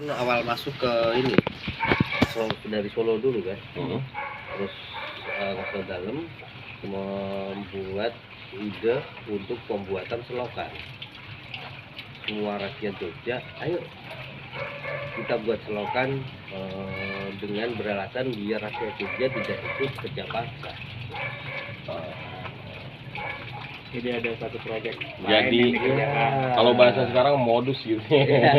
kan awal masuk ke ini dari Solo dulu kan. Terus Rasul Dalem membuat ide untuk pembuatan selokan. Semua rakyat Jogja, ayo kita buat selokan dengan beralasan biar rakyat Jogja tidak ikut kerja paksa. Jadi ada satu proyek Jadi, lain yang dikerjakan. Kalau bahasa sekarang modus gitu. Iya.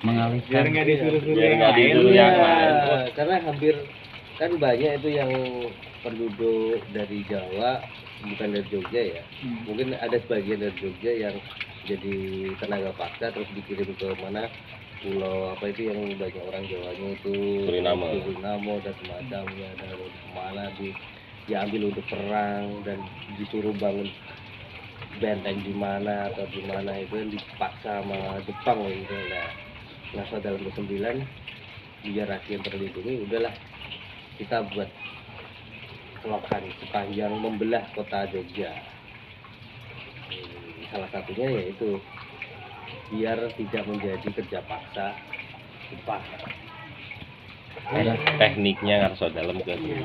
Mengalihkan Biar nggak disuruh-suruh Biar yang nggak lain. disuruh yang lain. Karena hampir kan banyak itu yang penduduk dari Jawa, bukan dari Jogja ya. Mungkin ada sebagian dari Jogja yang jadi tenaga paksa terus dikirim ke mana pulau apa itu yang banyak orang Jawanya itu Suriname dan semacamnya, dan kemana diambil untuk perang dan disuruh bangun benteng di mana atau di mana itu yang dipaksa sama Jepang gitu. Nah dalam ke-9 biar rakyat terlindungi, udahlah kita buat selokan sepanjang membelah kota Jogja. Salah satunya yaitu biar tidak menjadi kerja paksa Jepang. Ada tekniknya harus dalam ke-9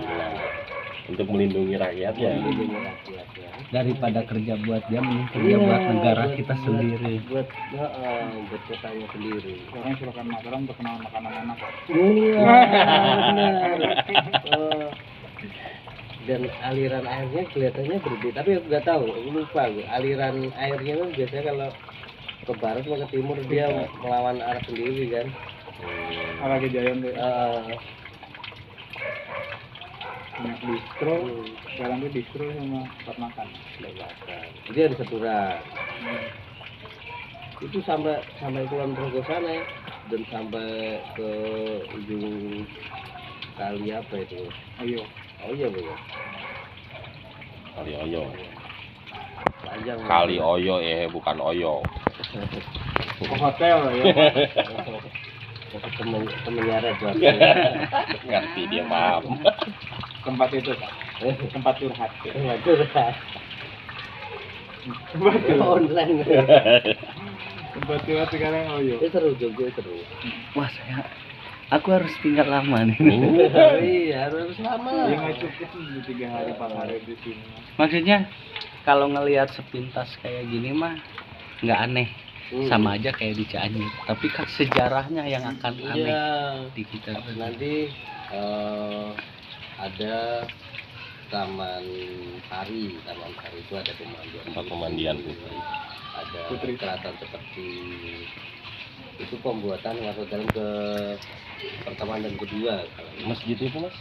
untuk melindungi rakyatnya. Melindungi rakyatnya. daripada kerja buat dia, mending kerja buat negara kita sendiri. Buat kotanya sendiri. Sekarang Selokan Mataram terkenal makanan enak. Iya, benar. Dan aliran airnya kelihatannya berbeda, tapi aku nggak tahu, aku lupa gue. Aliran airnya kan biasanya kalau ke barat atau ke timur dia melawan arah sendiri kan. Lagi Jayan deh. Banyak distro. Sekarang tuh distro sama tempat makan. Jadi ada seturan. Itu sampai Kulon Progo sana ya, dan sampai ke ujung kali apa itu? Ayo. Oh iya Bu. Kali Oyo. Panjang. Kali Oyo bukan Oyo. Ke hotel ya. Temennya tuh. Ngerti dia, paham. Tempat itu Pak. Tempat curhat. Online. Tempat curhat sekarang Oyo. Seru Jogja seru. Wah, aku harus tinggal lama nih. Iya harus lama lah. Ya nggak cukup 3 hari 4 hari di sini. Maksudnya kalau ngelihat sepintas kayak gini mah nggak aneh, sama aja kayak di Cianjur. Tapi kan sejarahnya yang akan aneh di kita. Nanti ada Taman Sari itu ada Tempat pemandian. ada Putri. keraton seperti itu, pembuatan masuk dalam ke pertama dan kedua. Masjid itu, Mas?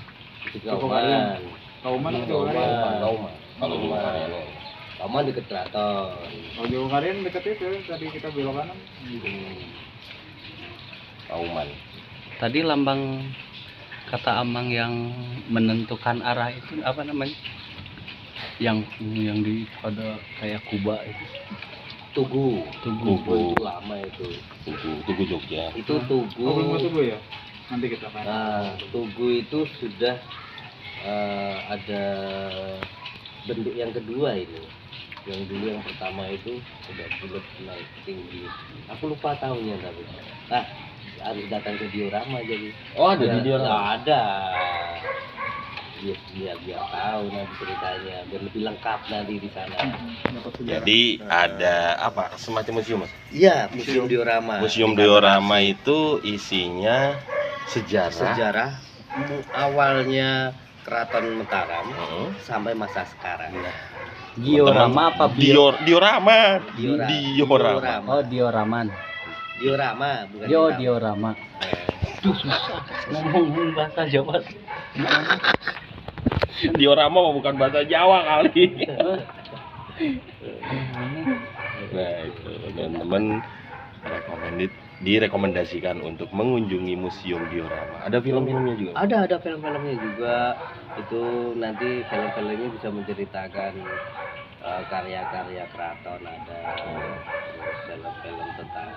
Itu Kauman. Kauman. Kalau di Marian. Kauman dekat keraton. Kalau Jawa Karian deket itu tadi kita belok kanan. Kauman. Tadi lambang kata Amang yang menentukan arah itu apa namanya? Yang di ada kayak Kuba itu. Tugu. Tugu. Itu lama itu. Tugu Jogja. Itu Tugu. Oh, belum Tugu ya? Nanti kita kan. Nah, Tugu itu sudah ada bentuk yang kedua ini. Yang dulu yang pertama itu sudah bulat naik tinggi. Aku lupa tahunnya tapi. Harus datang ke diorama jadi. Oh, ada di diorama. Ada. Biar tahu nanti ceritanya, biar lebih lengkap nanti di sana. Jadi ada apa? Semacam museum, Mas? Iya, museum diorama. Museum diorama itu isinya sejarah Awalnya Keraton Mataram sampai masa sekarang. Diorama apa diorama. Oh, dioraman. Diorama bukan Diorama. Duh, susah ngomong bahasa Jawa. Diorama bukan bahasa Jawa kali. Nah, itu teman-teman direkomendasikan untuk mengunjungi museum diorama. Ada film-filmnya juga. Ada film-filmnya juga. Itu nanti film-filmnya bisa menceritakan karya-karya keraton, ada terus film-film tentang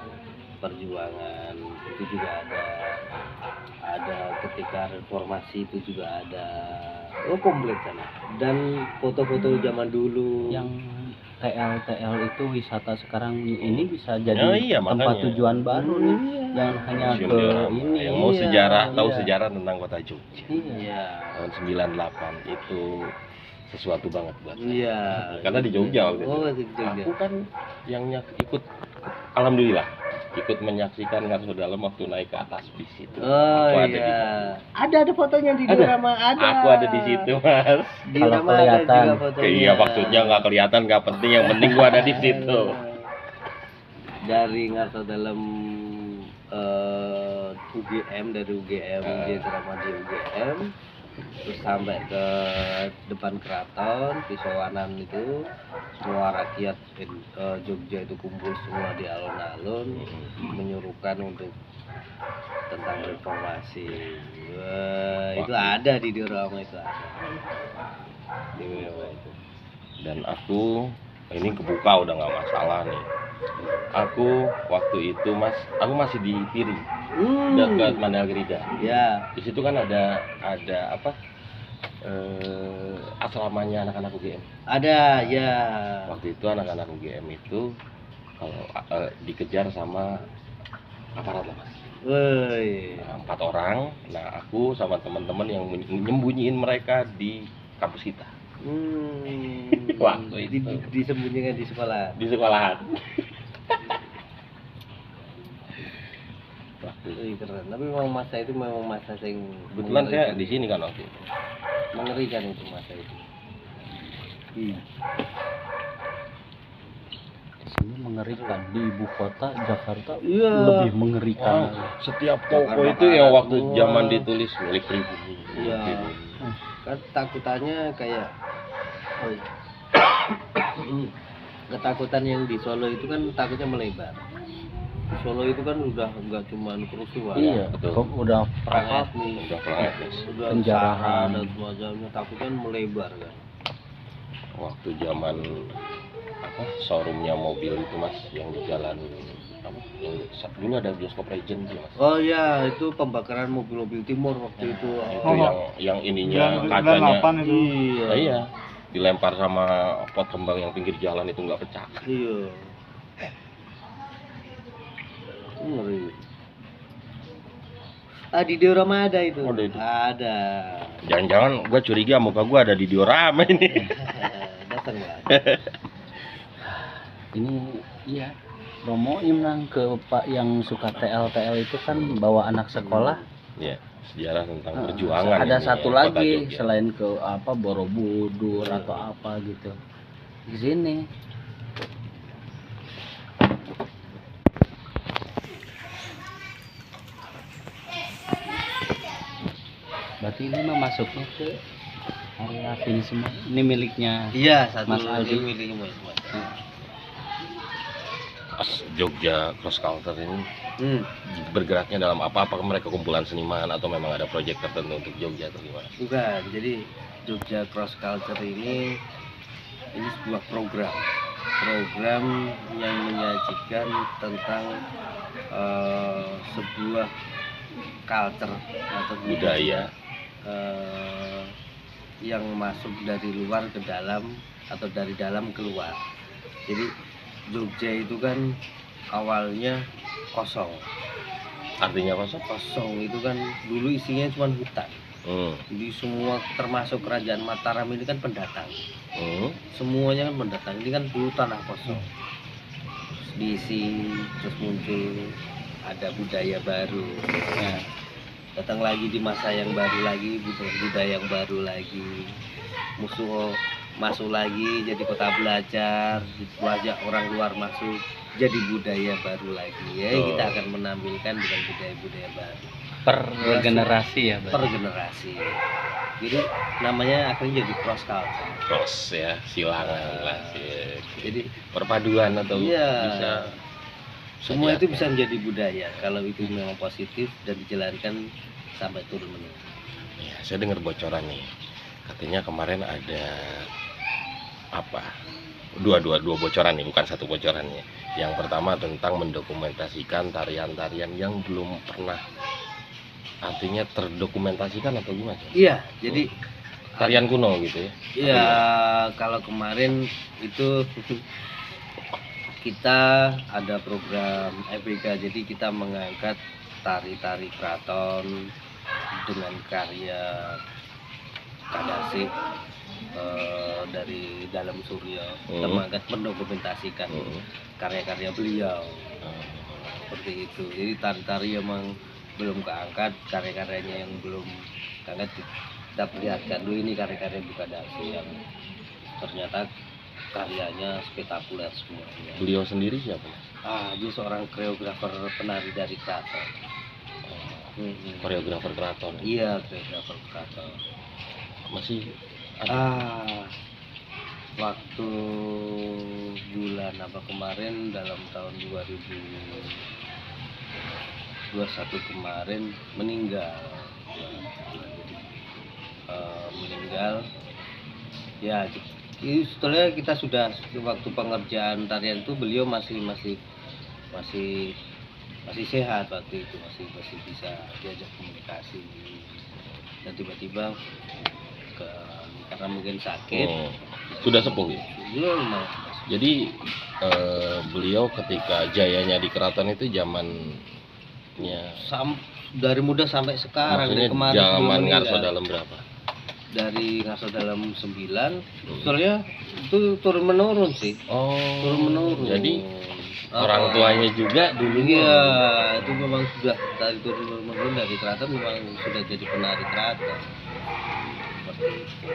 perjuangan itu juga ada ketika reformasi itu juga ada, komplit sana, dan foto-foto zaman dulu Yang TL itu wisata sekarang ini bisa jadi Oh iya, tempat makanya. tujuan baru nih. Jangan hanya Museum ke diorama. ini. Yang mau Iya, sejarah, tahu iya. sejarah tentang kota Jogja. Iya. Iya. Tahun 98 itu sesuatu banget buat saya. Iya. Karena di Jogja waktu itu. Oh, di Jogja. Aku kan yang ikut, alhamdulillah ikut menyaksikan Ngarso Dalam waktu naik ke atas bis itu. Oh Aku ada di iya. Ada fotonya di Ada? diorama, ada. Aku ada di situ, Mas. Diorama ada kelihatan. juga fotonya. Iya, maksudnya nggak kelihatan, nggak penting, yang penting gua ada di situ. Dari Ngarso Dalam UGM, dari UGM, diorama di UGM, terus sampai ke depan keraton Pisowanan itu, semua rakyat Jogja itu kumpul semua di alun-alun menyuruhkan untuk tentang reformasi. Wah, itu ada di diorama itu ada. Di diorama itu. Dan aku ini kebuka udah nggak masalah nih. Aku waktu itu aku masih di Piri, dekat Mandalgerida. Ya. Di situ kan ada apa? Asramanya anak-anak UGM. Ada, ya. Waktu itu anak-anak UGM itu kalau dikejar sama aparat lah, Mas. Woi. Nah, 4 orang. Nah, aku sama teman-teman yang nyembunyiin mereka di kampus kita. Waktu itu. Disembunyikan di sekolah. Di sekolahan. Waktu itu. Wih, keren. Tapi memang masa itu memang masa yang Kebetulan saya mengerikan. di sini kan waktu itu. Mengerikan itu masa itu. Iya. Di sini mengerikan, di ibu kota Jakarta Iya. lebih mengerikan. Setiap Jakarta toko itu Barat yang waktu semua. zaman ditulis milik pribumi. Iya. Kan takutannya kayak ketakutan yang di Solo itu kan takutnya melebar. Di Solo itu kan udah nggak cuma kerusuhan. Iya, betul. kok udah Perang perang etnis, Udah perang etnis. udah Penjarahan. SARA dan semacamnya, takutnya melebar kan. Waktu zaman apa showroomnya mobil itu, Mas, yang di jalan apa? Yang dulu ada bioskop Regent tuh, Mas. Oh iya, itu pembakaran mobil-mobil timur waktu itu. Itu yang ininya kacanya. 98 itu. Iya. Nah, iya, dilempar sama pot kembang yang pinggir jalan itu nggak pecah. Iya. Ngeri. Di diorama ada itu. Oh, ada itu. Ada. Jangan-jangan gua curiga muka gua ada di diorama ini. Datang nggak? ini iya. Romo Imran ke Pak yang suka TL itu kan bawa anak sekolah. Ya, sejarah tentang Nah, perjuangan. ada ini satu ya, Kota lagi Jogja. selain ke apa Borobudur atau apa gitu. Di sini. Berarti ini mah masuknya ke area sini semua. Ini miliknya Iya, satu Mas Aldi. miliknya Mas. Pas Jogja Cross Culture ini Hmm. bergeraknya dalam apa mereka kumpulan seniman atau memang ada proyek tertentu untuk Jogja atau gimana? Bukan, jadi Jogja Cross Culture ini sebuah program yang menyajikan tentang sebuah culture atau Budaya. yang masuk dari luar ke dalam atau dari dalam keluar. Jadi Jogja itu kan awalnya kosong. Artinya kosong? Kosong itu kan dulu isinya cuma hutan. Jadi semua termasuk kerajaan Mataram ini kan pendatang. Semuanya kan pendatang. Ini kan dulu tanah kosong. Terus diisi, terus muncul ada budaya baru. Nah, datang lagi di masa yang baru lagi, budaya yang baru lagi. Musuh masuk lagi jadi kota belajar, diajak orang luar masuk jadi budaya baru lagi. Ya, kita akan menampilkan dengan budaya-budaya baru. per generasi ya, Per generasi. Jadi namanya akhirnya jadi cross culture. Cross ya, silangan lah. Jadi Perpaduan atau iya, bisa semua saja. itu bisa menjadi budaya kalau itu memang positif dan dijalankan sampai turun menurun. Ya, saya dengar bocoran nih. Katanya kemarin ada apa? Dua bocoran nih, bukan satu bocorannya. Yang pertama tentang mendokumentasikan tarian-tarian yang belum pernah artinya terdokumentasikan atau gimana? Iya, jadi tarian kuno gitu ya. Ya kalau kemarin itu kita ada program EBK, jadi kita mengangkat tari-tari keraton dengan karya Kadasih dari dalam Surya. Kita mengangkat, mendokumentasikan karya-karya beliau. Seperti itu. Jadi tari-tari memang belum keangkat, karya-karyanya yang belum keangkat, kita perlihatkan dulu ini karya-karya Kadasih yang ternyata karyanya spektakuler semuanya. Beliau sendiri siapa? Dia seorang koreografer penari dari keraton. Koreografer keraton. Iya, koreografer keraton. Masih ada. Waktu bulan apa kemarin, dalam tahun 2021 kemarin meninggal. Ya, setelah kita sudah waktu pengerjaan tarian itu beliau masih sehat waktu itu, masih bisa diajak komunikasi, dan tiba-tiba karena mungkin sakit. Sudah sepuh ya? Iya, lumayan. Jadi beliau ketika jayanya di keraton itu zamannya Dari muda sampai sekarang, dari maksudnya kemarin zaman Ngarso Dalem berapa? Dari Ngarso Dalem 9, soalnya itu turun menurun sih. Turun menurun. Jadi orang tuanya juga dulu. Iya, itu memang sudah dari turun menurun dari keraton, memang sudah jadi penari keraton. Seperti itu.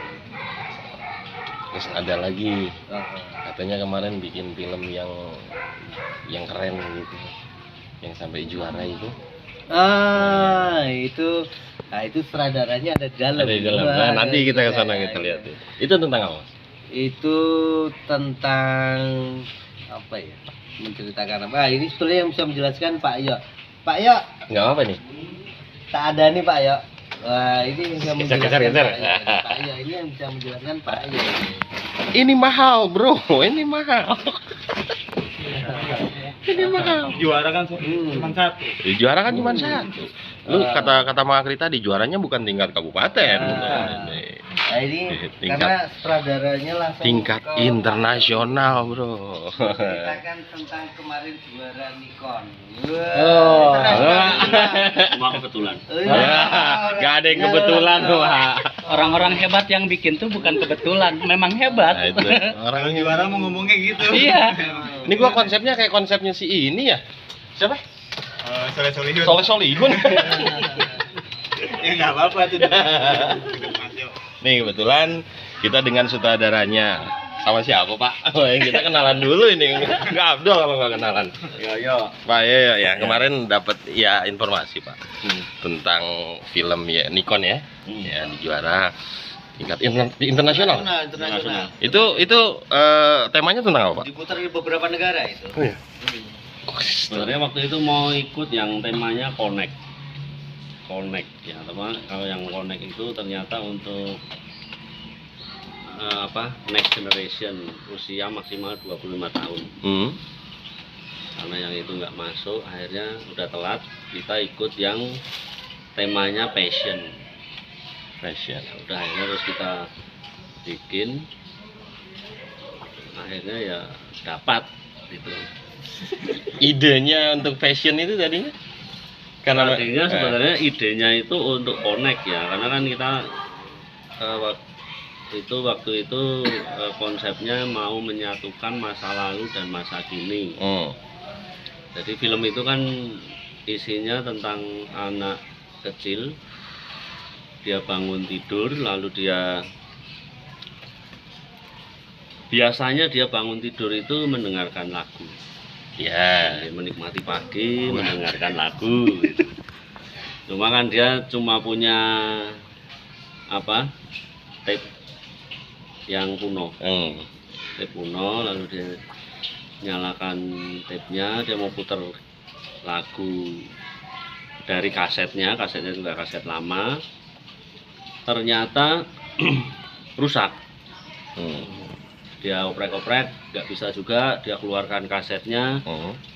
Terus ada lagi katanya kemarin bikin film yang keren gitu, yang sampai juara itu. Itu sutradaranya ada di dalam. Ada di dalam. Nah, nanti kita ke sana kita lihat. Itu tentang apa? Itu tentang apa ya? Menceritakan apa? Ini sebetulnya yang bisa menjelaskan Pak Yo. Pak Yo. Enggak apa nih? Tak ada nih Pak Yo. Wah, ini yang bisa menjelaskan Geser. Pak Yo. Ini yang bisa menjelaskan Pak Yo. Ini mahal, bro. Ini mahal. Ini mahal. Juara kan cuma satu. Juara kan cuma satu. Lu kata Makri tadi juaranya bukan tingkat kabupaten. Nah, ini karena sutradaranya langsung tingkat internasional, bro. ceritakan tentang kemarin juara Nikon. Cuma kebetulan. Gak ada yang kebetulan, Pak. Orang-orang hebat yang bikin tuh bukan kebetulan, memang hebat. Nah, itu. Orang juara mau ngomong kayak gitu. Iya. Ini gua konsepnya kayak konsepnya si ini ya. Siapa? Soleh-solehun. Solihun. Ya nggak apa-apa tuh. Nih kebetulan kita dengan sutradaranya. Sama siapa, Pak? Kita kenalan dulu ini. Nggak Abdul kalau nggak kenalan. Yo. Pak ya. Kemarin dapat ya informasi, Pak. Tentang film ya Nikon ya. Ya juara tingkat internasional. Internasional. Itu temanya tentang apa, Pak? Diputar di beberapa negara itu. Oh iya. Sebenarnya waktu itu mau ikut yang temanya connect ya teman. Kalau yang connect itu ternyata untuk next generation, usia maksimal 25 tahun. Karena yang itu nggak masuk, akhirnya udah telat. Kita ikut yang temanya passion. Udah akhirnya terus kita bikin, akhirnya ya dapat gitu. Idenya untuk fashion itu tadinya Tadinya sebenarnya idenya itu untuk connect ya, karena kan kita waktu itu konsepnya mau menyatukan masa lalu dan masa kini. Jadi film itu kan isinya tentang anak kecil, dia bangun tidur, lalu biasanya dia bangun tidur itu mendengarkan lagu. Ya, menikmati pagi, mendengarkan lagu gitu. Cuma kan dia cuma punya tape yang kuno. Tape kuno, lalu dia nyalakan tape-nya, dia mau putar lagu dari kasetnya juga kaset lama. Ternyata rusak. Dia oprek-oprek, nggak bisa juga, dia keluarkan kasetnya,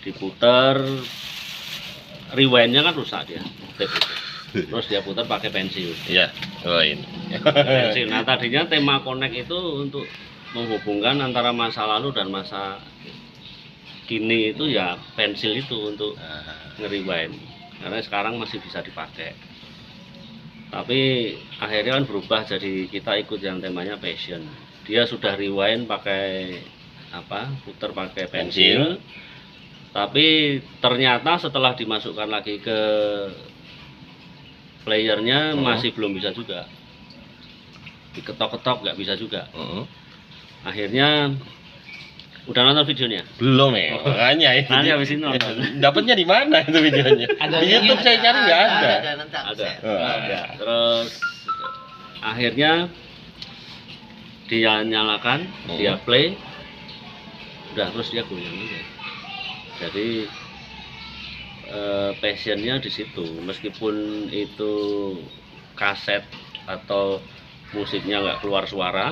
diputer, rewindnya kan rusak dia, tape itu. terus dia putar pakai pensil. Iya. Oh ini. Pensil. Nah tadinya tema Connect itu untuk menghubungkan antara masa lalu dan masa kini itu ya pensil itu untuk nge-rewind. Karena sekarang masih bisa dipakai. Tapi akhirnya kan berubah jadi kita ikut yang temanya passion. Dia sudah rewind pakai apa? Putar pakai pensil. Tapi ternyata setelah dimasukkan lagi ke playernya masih belum bisa juga. Diketok-ketok nggak bisa juga. Akhirnya udah nonton videonya? Belum ya, makanya itu. Nanti habis ini nonton. Dapatnya di mana itu videonya? Di YouTube saya cari nggak ada. Ada. Ya, terus akhirnya dia nyalakan, dia play, udah terus dia goyang aja. Jadi passionnya di situ, meskipun itu kaset atau musiknya nggak keluar suara,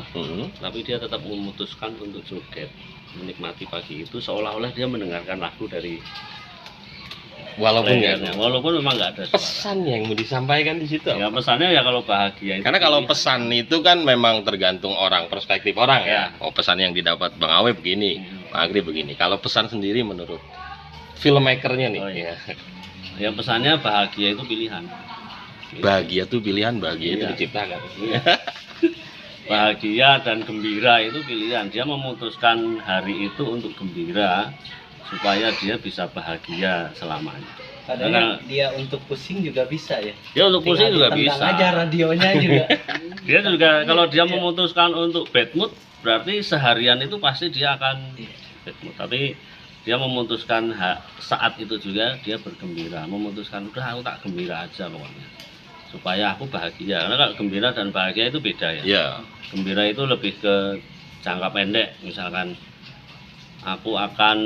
tapi dia tetap memutuskan untuk joget, menikmati pagi itu seolah-olah dia mendengarkan lagu dari Walaupun memang nggak ada suara. pesan yang mau disampaikan di situ. Ya pesannya ya kalau bahagia itu Karena kalau pesan itu kan memang tergantung orang, perspektif orang ya. Ya. Oh pesan yang didapat Bang Awe begini, Bang Agri begini. Kalau pesan sendiri menurut filmmakernya nih. Oh, iya. Ya pesannya bahagia itu pilihan. Bahagia tuh pilihan, bahagia itu Iya. diciptakan. Bahagia dan gembira itu pilihan. Dia memutuskan hari itu untuk gembira supaya dia bisa bahagia selamanya. Padahal dia untuk pusing juga bisa ya. Dia untuk pusing juga bisa. Aja radionya juga. Dia juga kalau dia memutuskan untuk bad mood berarti seharian itu pasti dia akan bad mood. Tapi dia memutuskan saat itu juga dia bergembira, memutuskan udah aku tak gembira aja pokoknya supaya aku bahagia. Karena kalau gembira dan bahagia itu beda ya. Iya. Gembira itu lebih ke jangka pendek, misalkan aku akan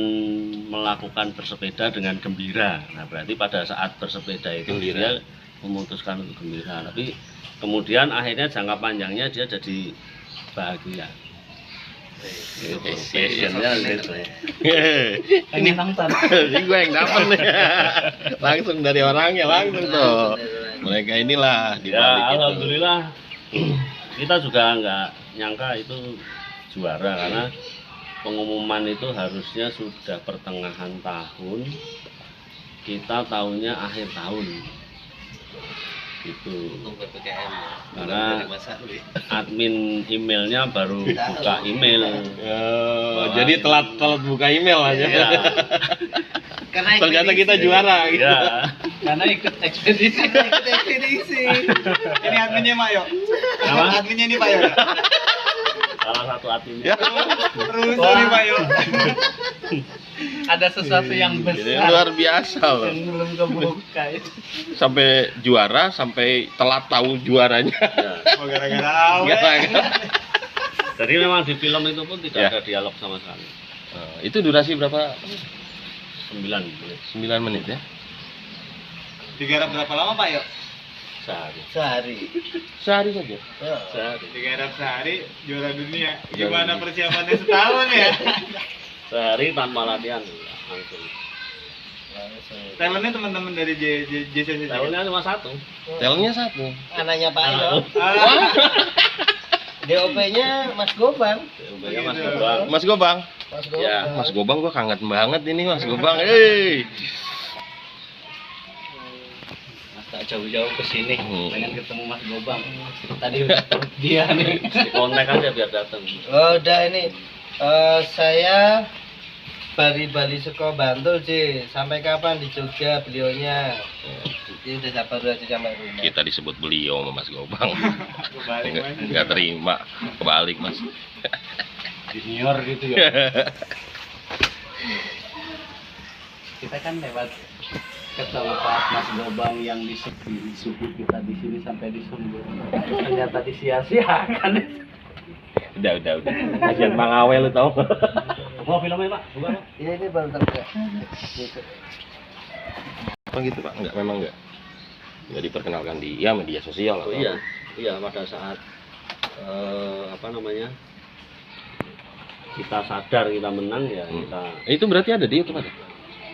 melakukan bersepeda dengan gembira. Nah berarti pada saat bersepeda itu Gembira. dia memutuskan untuk gembira. Tapi kemudian akhirnya jangka panjangnya dia jadi bahagia. Passionnya gitu. Ini nonton. Ini gue yang dapat nih. Langsung dari orangnya langsung tuh. Mereka inilah di Ya balik itu. alhamdulillah kita juga nggak nyangka itu juara karena pengumuman itu harusnya sudah pertengahan tahun, kita tahunya akhir tahun gitu. Karena admin emailnya baru buka email. Jadi telat buka email aja. Ya, Ternyata kita juara gitu. ya. Karena ikut ekspedisi. Ini adminnya Mayo. Apa? Adminnya ini Mayo. Salah satu adminnya. Terus nih Mayo. Ada sesuatu yang Ini besar luar biasa loh. yang belum kebuka. Sampai juara, sampai telat tahu juaranya. Ya. Oh gara-gara Awe. Gara-gara. Jadi memang di film itu pun tidak Ya. ada dialog sama sekali. Itu durasi berapa? 9 menit 9 menit ya. Digarap berapa lama Pak Yo? sehari. Sehari saja. Sehari. Digarap sehari juara dunia. Gimana persiapannya setahun ya? Sehari tanpa latihan langsung. Talentnya teman-teman dari JCC. Tahunnya cuma satu. Telnya satu. Anaknya Pak Ayo. Ah, DOP-nya Mas Gobang. Umumnya Mas Gobang. Mas Gobang. Mas Gobang. Ya, Mas Gobang gua kangen banget ini Mas Gobang. Hei. Tak jauh-jauh ke sini, pengen ketemu Mas Gobang. Tadi dia nih. di kontak aja biar datang. Oh, udah ini. Saya Bali Suko Bantul sih. Sampai kapan di Jogja beliaunya? Jadi udah sabar aja sampai rumah. Kita disebut beliau sama Mas Gobang. kebalik Mas. Enggak terima. Kebalik Mas. Junior gitu ya. Kita kan lewat ke tempat Mas Gobang yang di suku kita di sini sampai di Sumber. Ternyata disia-siakan. Udah. Kasihan Bang Awe lu tau. Mau filmnya Pak? Bukan Pak? Iya ini baru terbuka. Apa gitu Pak? Enggak, memang enggak. Enggak diperkenalkan di ya media sosial Oh iya, iya pada saat apa namanya kita sadar kita menang ya kita Itu berarti ada di YouTube ada?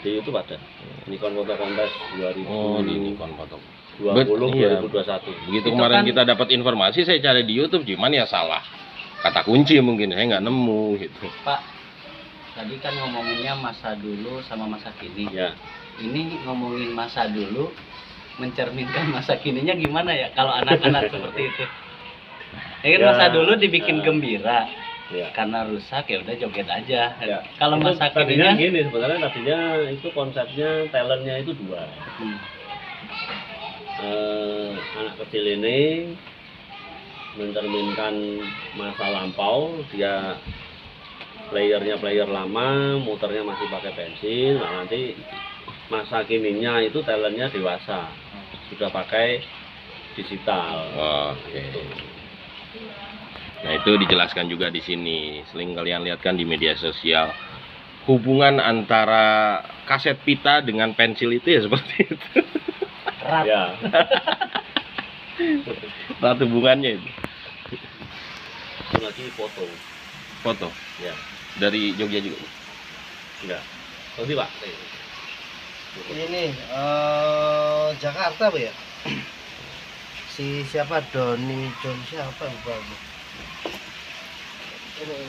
Di YouTube ada. Nikon Foto Kontes 2020 Oh, di Nikon foto. Iya. 2021. Begitu Itu kemarin kan- kita dapat informasi, saya cari di YouTube, cuman ya salah kata kunci mungkin, saya nggak nemu gitu. Pak, tadi kan ngomonginnya masa dulu sama masa kini. Ya. Ini ngomongin masa dulu, mencerminkan masa kininya gimana ya kalau anak-anak seperti itu? Ya kan Ya, masa dulu dibikin gembira, Ya. karena rusak ya udah joget aja. Ya. Kalau Itu masa tadinya kininya, gini, sebenarnya tadinya itu konsepnya talentnya itu dua. Anak kecil ini mencerminkan masa lampau, dia playernya player lama, muternya masih pakai bensin. Nah, nanti masa kininya itu talentnya dewasa, sudah pakai digital. Oke. Gitu. Nah, itu dijelaskan juga di sini. Sering kalian lihat kan di media sosial. Hubungan antara kaset pita dengan pensil itu ya seperti itu. erat. Ya. Erat hubungannya itu. Itu lagi foto. Foto Ya. dari Jogja juga. Enggak. Nanti Pak. Ini Jakarta Bu ya. Si siapa Doni John siapa lupa Bu. Ini.